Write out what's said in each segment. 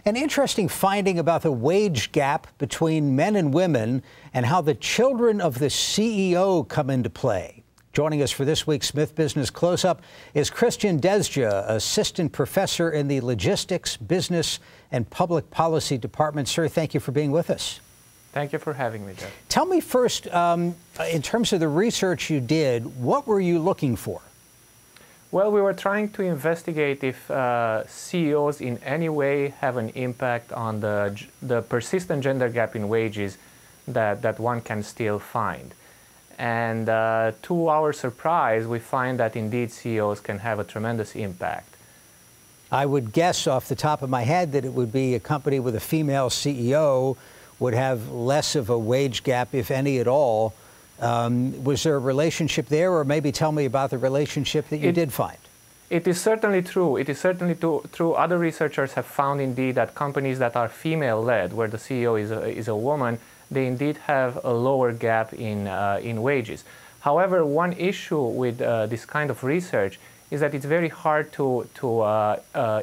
An interesting finding about the wage gap between men and women and how the children of the CEO come into play. Joining us for this week's Smith Business Close-Up is Christian Dezso, Assistant Professor in the Logistics, Business, and Public Policy Department. Sir, thank you for being with us. Thank you for having me, Jeff. Tell me first, in terms of the research you did, what were you looking for? Well, we were trying to investigate if CEOs in any way have an impact on the persistent gender gap in wages that one can still find. And to our surprise, we find that indeed CEOs can have a tremendous impact. I would guess off the top of my head that it would be a company with a female CEO would have less of a wage gap, if any at all. Was there a relationship there, or maybe tell me about the relationship that you did find? It is certainly true. It is certainly true. Other researchers have found indeed that companies that are female-led, where the CEO is a woman, they indeed have a lower gap in wages. However, one issue with this kind of research is that it's very hard to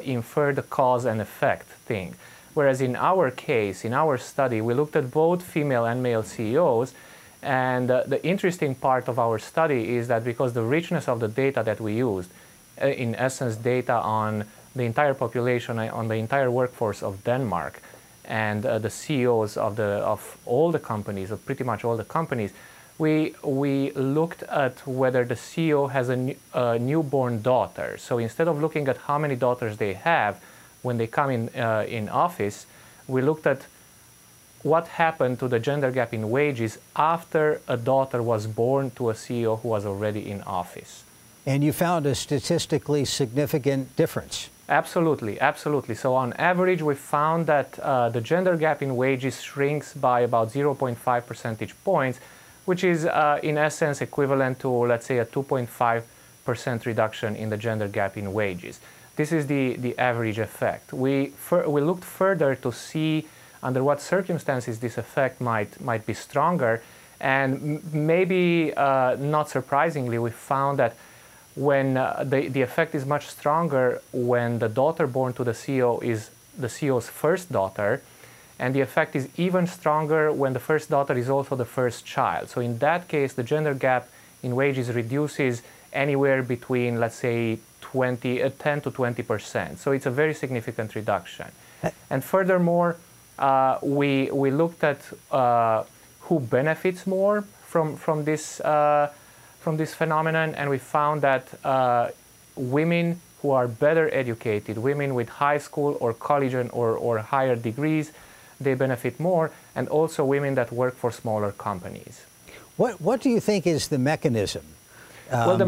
infer the cause and effect thing. Whereas in our case, in our study, we looked at both female and male CEOs, and the interesting part of our study is that because the richness of the data that we used, in essence data on the entire population, on the entire workforce of Denmark, and the CEOs of all the companies, of pretty much all the companies, we looked at whether the CEO has a newborn daughter. So instead of looking at how many daughters they have when they come in office, we looked at what happened to the gender gap in wages after a daughter was born to a CEO who was already in office. And you found a statistically significant difference. Absolutely, absolutely. So on average, we found that the gender gap in wages shrinks by about 0.5 percentage points, which is in essence equivalent to, let's say, a 2.5% reduction in the gender gap in wages. This is the average effect. We looked further to see under what circumstances this effect might be stronger, and maybe not surprisingly, we found that when the effect is much stronger when the daughter born to the CEO is the CEO's first daughter, and the effect is even stronger when the first daughter is also the first child. So in that case, the gender gap in wages reduces anywhere between, let's say, 10 to 20%. So it's a very significant reduction. And furthermore, we looked at who benefits more from this phenomenon, and we found that women who are better educated, women with high school or college or higher degrees, they benefit more, and also women that work for smaller companies. What do you think is the mechanism? Well,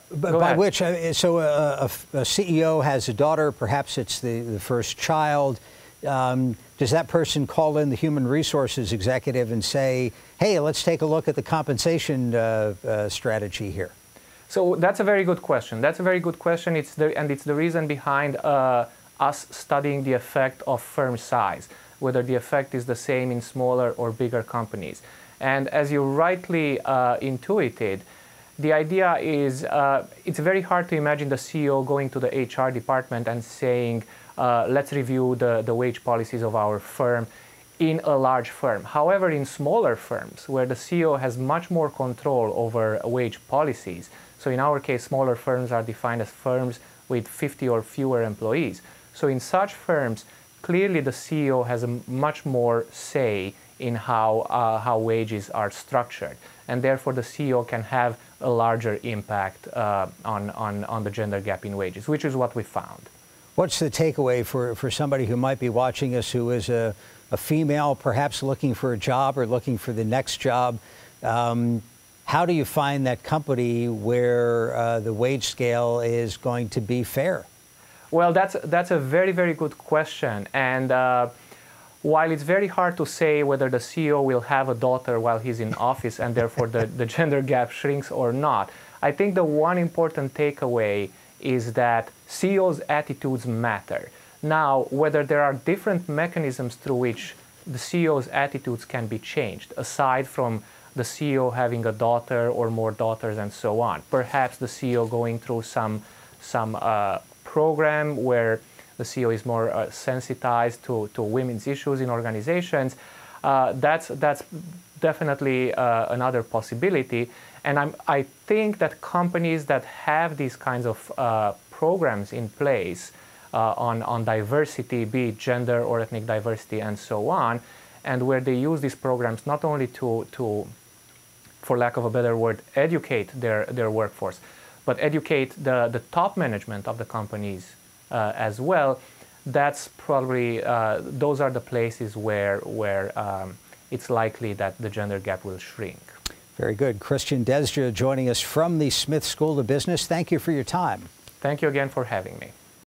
by which, so a CEO has a daughter, perhaps it's the first child. Does that person call in the human resources executive and say, hey, let's take a look at the compensation strategy here? So that's a very good question. That's a very good question. It's the reason behind us studying the effect of firm size, whether the effect is the same in smaller or bigger companies. And as you rightly intuited, the idea is it's very hard to imagine the CEO going to the HR department and saying, let's review the wage policies of our firm in a large firm. However, in smaller firms where the CEO has much more control over wage policies, so in our case, smaller firms are defined as firms with 50 or fewer employees. So in such firms, clearly the CEO has a much more say in how wages are structured, and therefore the CEO can have a larger impact on the gender gap in wages, which is what we found. What's the takeaway for somebody who might be watching us who is a female, perhaps looking for a job or looking for the next job? How do you find that company where the wage scale is going to be fair? Well, that's a very, very good question. And while it's very hard to say whether the CEO will have a daughter while he's in office and therefore the gender gap shrinks or not, I think the one important takeaway is that CEOs' attitudes matter. Now, whether there are different mechanisms through which the CEO's attitudes can be changed, aside from the CEO having a daughter or more daughters and so on, perhaps the CEO going through some program where the CEO is more sensitized to women's issues in organizations. That's definitely another possibility. And I think that companies that have these kinds of programs in place on diversity, be it gender or ethnic diversity and so on, and where they use these programs not only to for lack of a better word, educate their workforce, but educate the top management of the companies as well, that's probably, those are the places where it's likely that the gender gap will shrink. Very good. Christian Dezso joining us from the Smith School of Business. Thank you for your time. Thank you again for having me.